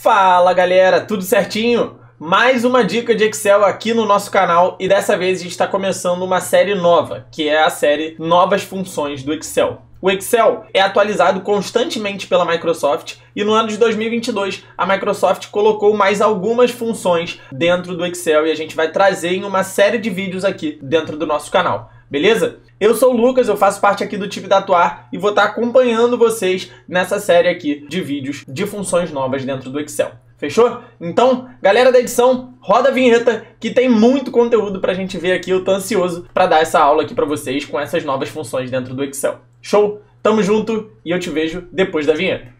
Fala galera, tudo certinho? Mais uma dica de Excel aqui no nosso canal e dessa vez a gente está começando uma série nova, que é a série Novas Funções do Excel. O Excel é atualizado constantemente pela Microsoft e no ano de 2022 a Microsoft colocou mais algumas funções dentro do Excel e a gente vai trazer em uma série de vídeos aqui dentro do nosso canal. Beleza? Eu sou o Lucas, eu faço parte aqui do time da Atuar e vou estar acompanhando vocês nessa série aqui de vídeos de funções novas dentro do Excel. Fechou? Então, galera da edição, roda a vinheta que tem muito conteúdo pra gente ver aqui. Eu tô ansioso pra dar essa aula aqui pra vocês com essas novas funções dentro do Excel. Show? Tamo junto e eu te vejo depois da vinheta.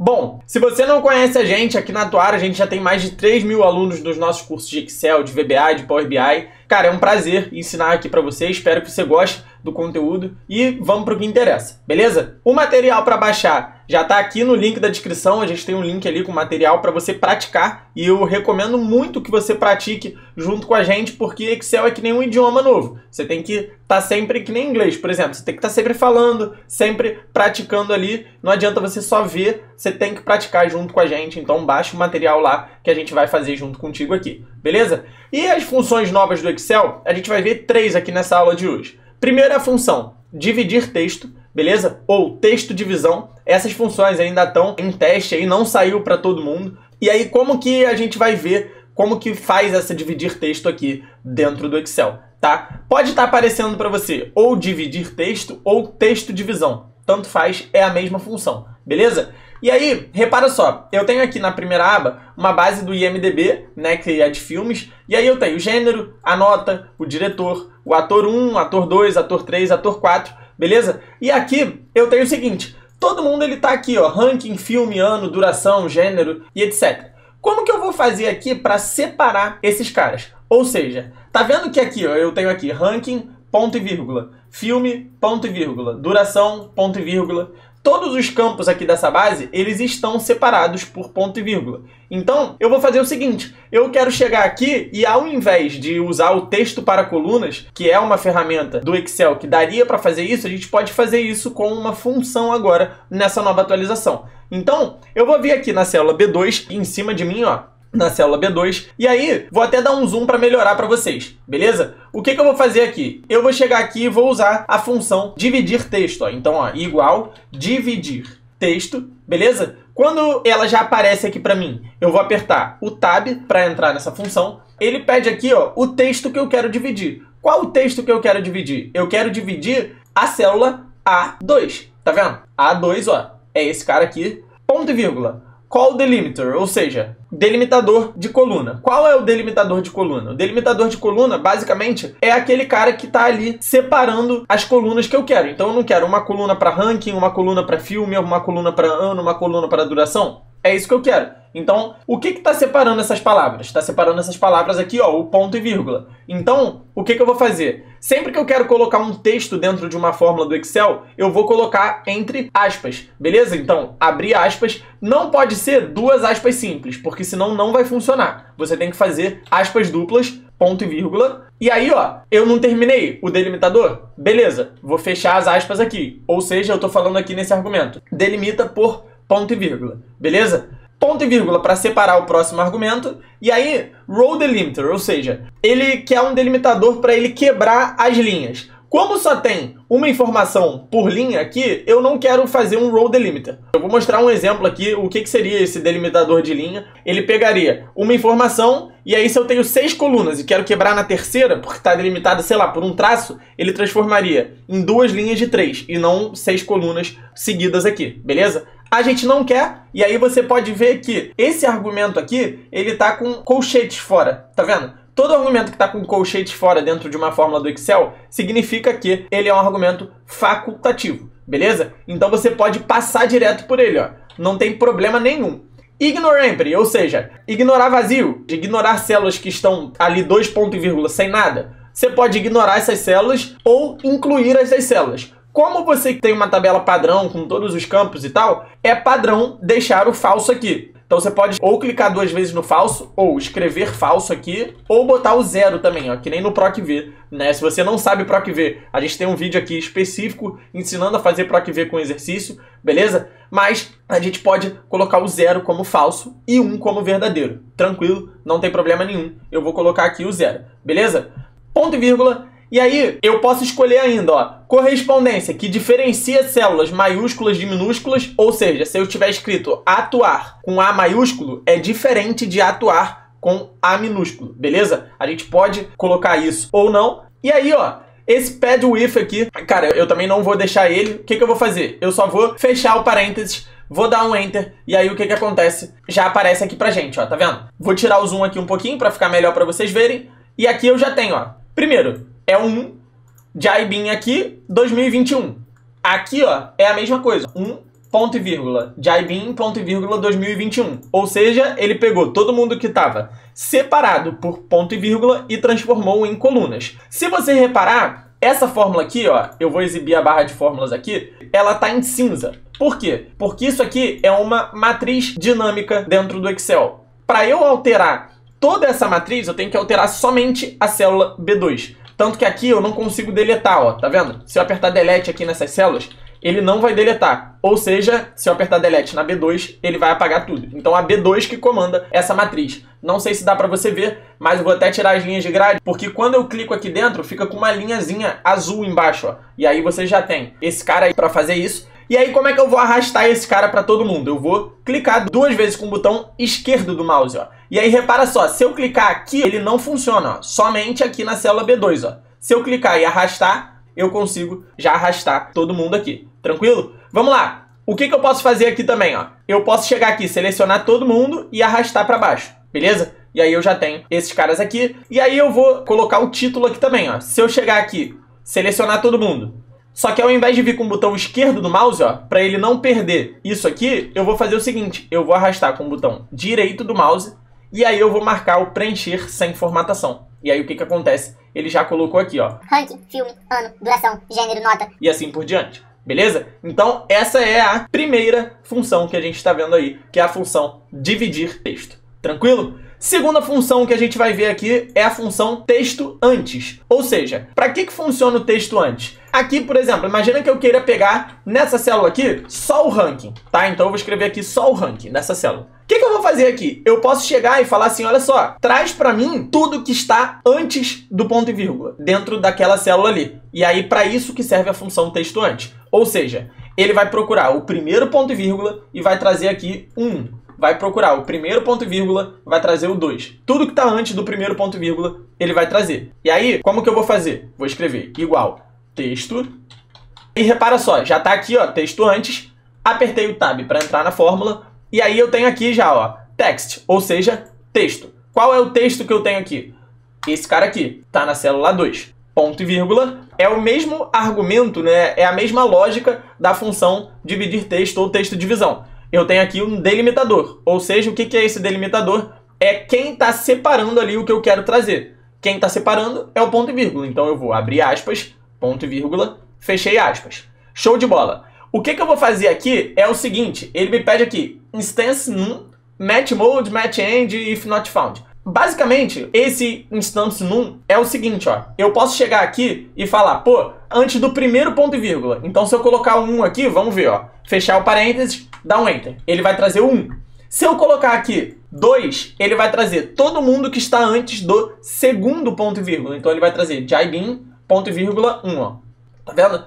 Bom, se você não conhece a gente aqui na Atuar, a gente já tem mais de 3 mil alunos nos nossos cursos de Excel, de VBA, de Power BI. Cara, é um prazer ensinar aqui pra você, espero que você goste do conteúdo e vamos pro que interessa, beleza? O material para baixar já tá aqui no link da descrição, a gente tem um link ali com material para você praticar e eu recomendo muito que você pratique junto com a gente, porque Excel é que nem um idioma novo, você tem que estar sempre que nem inglês, por exemplo, você tem que estar sempre falando, sempre praticando ali, não adianta você só ver, você tem que praticar junto com a gente, então baixa o material lá que a gente vai fazer junto contigo aqui, beleza? E as funções novas do Excel, a gente vai ver 3 aqui nessa aula de hoje. Primeiro é a função dividir texto, beleza? Ou texto divisão. Essas funções ainda estão em teste aí, não saiu para todo mundo. E aí como que a gente vai ver como que faz essa dividir texto aqui dentro do Excel, tá? Pode estar aparecendo para você ou dividir texto ou texto divisão. Tanto faz, é a mesma função, beleza? E aí, repara só, eu tenho aqui na primeira aba uma base do IMDb, né, que é de filmes, e aí eu tenho o gênero, a nota, o diretor, o ator 1, ator 2, ator 3, ator 4, beleza? E aqui eu tenho o seguinte, todo mundo ele tá aqui, ó, ranking, filme, ano, duração, gênero e etc. Como que eu vou fazer aqui para separar esses caras? Ou seja, tá vendo que aqui, ó, eu tenho aqui ranking, ponto e vírgula, filme, ponto e vírgula, duração, ponto e vírgula. Todos os campos aqui dessa base, eles estão separados por ponto e vírgula. Então, eu vou fazer o seguinte, eu quero chegar aqui e ao invés de usar o texto para colunas, que é uma ferramenta do Excel que daria para fazer isso, a gente pode fazer isso com uma função agora nessa nova atualização. Então, eu vou vir aqui na célula B2, em cima de mim, ó, na célula B2, e aí vou até dar um zoom para melhorar para vocês, beleza? O que eu vou fazer aqui? Eu vou chegar aqui e vou usar a função dividir texto, ó. Então, ó, igual dividir texto, beleza? Quando ela já aparece aqui para mim, eu vou apertar o Tab para entrar nessa função. Ele pede aqui, ó, o texto que eu quero dividir. Qual o texto que eu quero dividir? Eu quero dividir a célula A2, tá vendo? A2, ó, é esse cara aqui, ponto e vírgula. Call delimiter, ou seja, delimitador de coluna. Qual é o delimitador de coluna? O delimitador de coluna, basicamente, é aquele cara que está ali separando as colunas que eu quero. Então eu não quero uma coluna para ranking, uma coluna para filme, uma coluna para ano, uma coluna para duração. É isso que eu quero. Então, o que está separando essas palavras? Está separando essas palavras aqui, ó, o ponto e vírgula. Então, o que eu vou fazer? Sempre que eu quero colocar um texto dentro de uma fórmula do Excel, eu vou colocar entre aspas, beleza? Então, abrir aspas, não pode ser duas aspas simples, porque senão não vai funcionar. Você tem que fazer aspas duplas, ponto e vírgula. E aí, ó, eu não terminei o delimitador? Beleza, vou fechar as aspas aqui. Ou seja, eu estou falando aqui nesse argumento. Delimita por ponto e vírgula, beleza? Ponto e vírgula para separar o próximo argumento. E aí, row delimiter, ou seja, ele quer um delimitador para ele quebrar as linhas. Como só tem uma informação por linha aqui, eu não quero fazer um row delimiter. Eu vou mostrar um exemplo aqui, o que seria esse delimitador de linha. Ele pegaria uma informação, e aí se eu tenho 6 colunas e quero quebrar na terceira, porque está delimitada, sei lá, por um traço, ele transformaria em 2 linhas de 3, e não 6 colunas seguidas aqui, beleza? A gente não quer, e aí você pode ver que esse argumento aqui, ele tá com colchetes fora, tá vendo? Todo argumento que está com colchetes fora dentro de uma fórmula do Excel significa que ele é um argumento facultativo, beleza? Então você pode passar direto por ele, ó. Não tem problema nenhum. Ignore empty, ou seja, ignorar vazio, de ignorar células que estão ali 2 ponto e vírgula sem nada. Você pode ignorar essas células ou incluir essas células. Como você tem uma tabela padrão com todos os campos e tal, é padrão deixar o falso aqui. Então você pode ou clicar 2 vezes no falso, ou escrever falso aqui, ou botar o 0 também, ó, que nem no PROC-V, né? Se você não sabe PROC-V, a gente tem um vídeo aqui específico ensinando a fazer PROC-V com exercício, beleza? Mas a gente pode colocar o 0 como falso e 1 como verdadeiro. Tranquilo, não tem problema nenhum. Eu vou colocar aqui o 0, beleza? Ponto e vírgula. E aí, eu posso escolher ainda, ó, correspondência, que diferencia células maiúsculas de minúsculas, ou seja, se eu tiver escrito atuar com A maiúsculo, é diferente de atuar com A minúsculo, beleza? A gente pode colocar isso ou não. E aí, ó, esse pad with aqui, cara, eu também não vou deixar ele. O que que eu vou fazer? Eu só vou fechar o parênteses, vou dar um Enter, e aí o que que acontece? Já aparece aqui pra gente, ó, tá vendo? Vou tirar o zoom aqui um pouquinho pra ficar melhor pra vocês verem. E aqui eu já tenho, ó, primeiro, é um Jaibin aqui, 2021. Aqui, ó, é a mesma coisa. Ponto e vírgula, Jaibin, ponto e vírgula, 2021. Ou seja, ele pegou todo mundo que estava separado por ponto e vírgula e transformou em colunas. Se você reparar, essa fórmula aqui, ó, eu vou exibir a barra de fórmulas aqui, ela tá em cinza. Por quê? Porque isso aqui é uma matriz dinâmica dentro do Excel. Para eu alterar toda essa matriz, eu tenho que alterar somente a célula B2. Tanto que aqui eu não consigo deletar, ó, tá vendo? Se eu apertar Delete aqui nessas células, ele não vai deletar. Ou seja, se eu apertar Delete na B2, ele vai apagar tudo. Então a B2 que comanda essa matriz. Não sei se dá pra você ver, mas eu vou até tirar as linhas de grade, porque quando eu clico aqui dentro, fica com uma linhazinha azul embaixo, ó. E aí você já tem esse cara aí pra fazer isso. E aí como é que eu vou arrastar esse cara pra todo mundo? Eu vou clicar 2 vezes com o botão esquerdo do mouse, ó. E aí repara só, se eu clicar aqui, ele não funciona, ó. Somente aqui na célula B2, ó. Se eu clicar e arrastar, eu consigo já arrastar todo mundo aqui. Tranquilo? Vamos lá. O que que eu posso fazer aqui também, ó? Eu posso chegar aqui, selecionar todo mundo e arrastar pra baixo, beleza? E aí eu já tenho esses caras aqui. E aí eu vou colocar o título aqui também, ó. Se eu chegar aqui, selecionar todo mundo, só que ao invés de vir com o botão esquerdo do mouse, ó, para ele não perder isso aqui, eu vou fazer o seguinte, eu vou arrastar com o botão direito do mouse e aí eu vou marcar o preencher sem formatação. E aí o que que acontece? Ele já colocou aqui, ó, ranking, filme, ano, duração, gênero, nota e assim por diante. Beleza? Então essa é a primeira função que a gente está vendo aí, que é a função dividir texto. Tranquilo? Segunda função que a gente vai ver aqui é a função texto antes. Ou seja, para que funciona o texto antes? Aqui, por exemplo, imagina que eu queira pegar nessa célula aqui só o ranking, tá? Então eu vou escrever aqui só o ranking nessa célula. O que eu vou fazer aqui? Eu posso chegar e falar assim, olha só, traz para mim tudo que está antes do ponto e vírgula, dentro daquela célula ali. E aí, para isso que serve a função texto antes. Ou seja, ele vai procurar o primeiro ponto e vírgula e vai trazer aqui um. Vai procurar o primeiro ponto e vírgula, vai trazer o 2. Tudo que está antes do primeiro ponto e vírgula, ele vai trazer. E aí, como que eu vou fazer? Vou escrever igual texto. E repara só, já está aqui, ó, texto antes. Apertei o Tab para entrar na fórmula. E aí eu tenho aqui já, ó, text, ou seja, texto. Qual é o texto que eu tenho aqui? Esse cara aqui, está na célula 2. Ponto e vírgula é o mesmo argumento, né? É a mesma lógica da função dividir texto ou texto divisão. Eu tenho aqui um delimitador, ou seja, o que é esse delimitador? É quem está separando ali o que eu quero trazer. Quem está separando é o ponto e vírgula. Então eu vou abrir aspas, ponto e vírgula, fechei aspas. Show de bola. O que eu vou fazer aqui é o seguinte, ele me pede aqui, instance num, match mode, match end, if not found. Basicamente, esse instance num é o seguinte, ó. Eu posso chegar aqui e falar, pô, antes do primeiro ponto e vírgula. Então, se eu colocar o 1 aqui, vamos ver, ó. Fechar o parênteses, dar um Enter. Ele vai trazer o 1. Se eu colocar aqui 2, ele vai trazer todo mundo que está antes do segundo ponto e vírgula. Então, ele vai trazer Jaibin, ponto e vírgula, 1, ó. Tá vendo?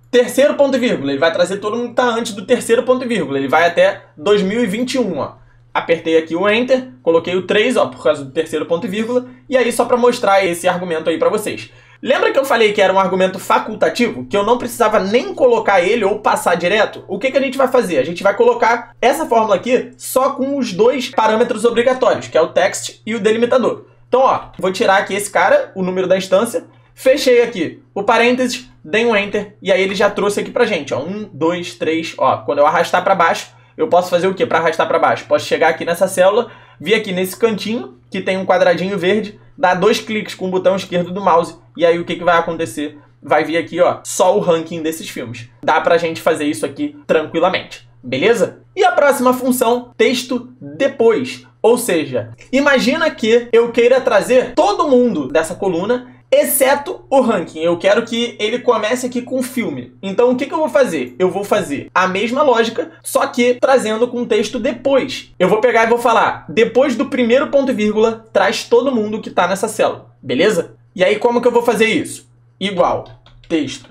Terceiro ponto e vírgula. Ele vai trazer todo mundo que está antes do terceiro ponto e vírgula. Ele vai até 2021, ó. Apertei aqui o Enter, coloquei o 3, ó, por causa do terceiro ponto e vírgula, e aí só para mostrar esse argumento aí para vocês. Lembra que eu falei que era um argumento facultativo? Que eu não precisava nem colocar ele ou passar direto? O que a gente vai fazer? A gente vai colocar essa fórmula aqui só com os 2 parâmetros obrigatórios, que é o text e o delimitador. Então, ó, vou tirar aqui esse cara, o número da instância, fechei aqui o parênteses, dei um Enter, e aí ele já trouxe aqui pra gente, ó, 1, 2, 3, ó, quando eu arrastar para baixo, eu posso fazer o que para arrastar para baixo? Posso chegar aqui nessa célula, vir aqui nesse cantinho, que tem um quadradinho verde, dar 2 cliques com o botão esquerdo do mouse, e aí o que vai acontecer? Vai vir aqui, ó, só o ranking desses filmes. Dá pra gente fazer isso aqui tranquilamente. beleza? E a próxima função, texto depois. Ou seja, imagina que eu queira trazer todo mundo dessa coluna, exceto o ranking. Eu quero que ele comece aqui com filme. Então o que eu vou fazer? Eu vou fazer a mesma lógica, só que trazendo com texto depois. Eu vou pegar e vou falar, depois do primeiro ponto e vírgula, traz todo mundo que está nessa célula, beleza? E aí como que eu vou fazer isso? Igual, texto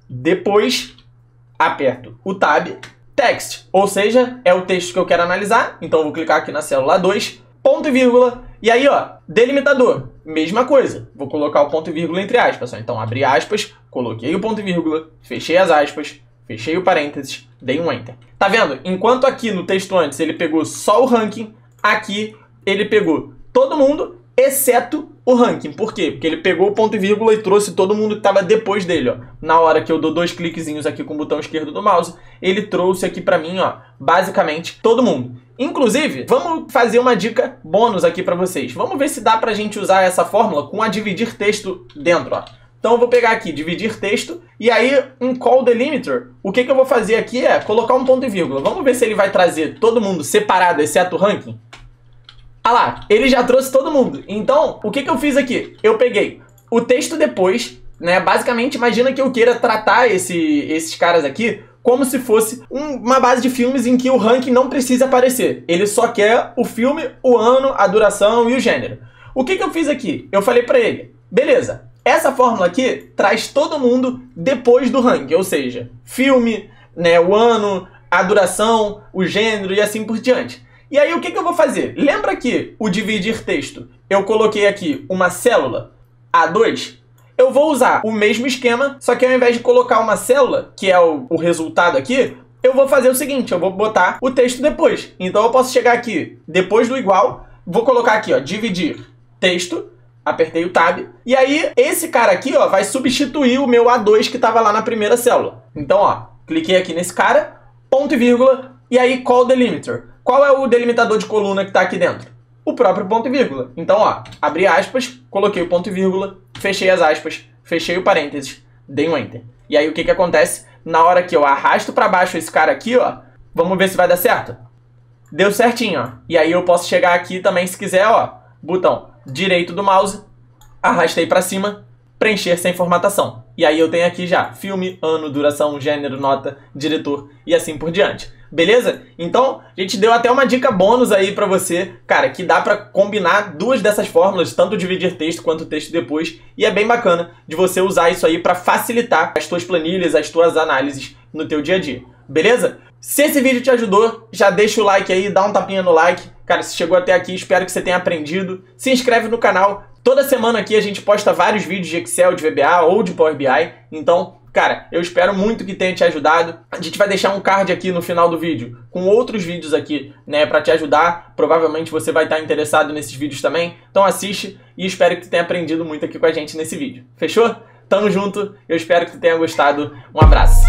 depois, aperto o tab, text, ou seja, é o texto que eu quero analisar, então eu vou clicar aqui na célula 2, ponto e vírgula, e aí ó, delimitador, mesma coisa, vou colocar o ponto e vírgula entre aspas, então abri aspas, coloquei o ponto e vírgula, fechei as aspas, fechei o parênteses, dei um enter. Tá vendo? Enquanto aqui no texto antes ele pegou só o ranking, aqui ele pegou todo mundo, exceto o ranking. Por quê? Porque ele pegou o ponto e vírgula e trouxe todo mundo que estava depois dele, ó. Na hora que eu dou 2 cliquezinhos aqui com o botão esquerdo do mouse, ele trouxe aqui pra mim, ó, basicamente todo mundo. Inclusive, vamos fazer uma dica bônus aqui pra vocês. Vamos ver se dá pra gente usar essa fórmula com a dividir texto dentro, ó. Então eu vou pegar aqui, dividir texto, e aí em call delimiter, o que eu vou fazer aqui é colocar um ponto e vírgula. Vamos ver se ele vai trazer todo mundo separado, exceto o ranking. Ah lá, ele já trouxe todo mundo. Então, o que eu fiz aqui? Eu peguei o texto depois, né? Basicamente, imagina que eu queira tratar esses caras aqui como se fosse uma base de filmes em que o ranking não precisa aparecer. Ele só quer o filme, o ano, a duração e o gênero. O que eu fiz aqui? Eu falei pra ele, beleza, essa fórmula aqui traz todo mundo depois do ranking, ou seja, filme, né, o ano, a duração, o gênero e assim por diante. E aí o que eu vou fazer? Lembra que o dividir texto, eu coloquei aqui uma célula A2? Eu vou usar o mesmo esquema, só que ao invés de colocar uma célula, que é o resultado aqui, eu vou fazer o seguinte, eu vou botar o texto depois. Então eu posso chegar aqui, depois do igual, vou colocar aqui, ó, dividir texto, apertei o tab, e aí esse cara aqui, ó, vai substituir o meu A2 que estava lá na primeira célula. Então, ó, cliquei aqui nesse cara, ponto e vírgula, e aí call delimiter. Qual é o delimitador de coluna que está aqui dentro? O próprio ponto e vírgula. Então, ó, abri aspas, coloquei o ponto e vírgula, fechei as aspas, fechei o parênteses, dei um enter. E aí o que acontece? Na hora que eu arrasto para baixo esse cara aqui, ó, vamos ver se vai dar certo? Deu certinho, ó. E aí eu posso chegar aqui também se quiser, ó, botão direito do mouse, arrastei para cima, preencher sem formatação. E aí eu tenho aqui já filme, ano, duração, gênero, nota, diretor e assim por diante. Beleza? Então, a gente deu até uma dica bônus aí pra você, cara, que dá pra combinar duas dessas fórmulas, tanto dividir texto quanto texto depois, e é bem bacana de você usar isso aí pra facilitar as tuas planilhas, as tuas análises no teu dia a dia. Beleza? Se esse vídeo te ajudou, já deixa o like aí, dá um tapinha no like. Cara, se chegou até aqui, espero que você tenha aprendido. Se inscreve no canal. Toda semana aqui a gente posta vários vídeos de Excel, de VBA ou de Power BI, então... Cara, eu espero muito que tenha te ajudado. A gente vai deixar um card aqui no final do vídeo com outros vídeos aqui, né, pra te ajudar. Provavelmente você vai estar interessado nesses vídeos também. Então assiste e espero que tu tenha aprendido muito aqui com a gente nesse vídeo. Fechou? Tamo junto. Eu espero que tu tenha gostado. Um abraço.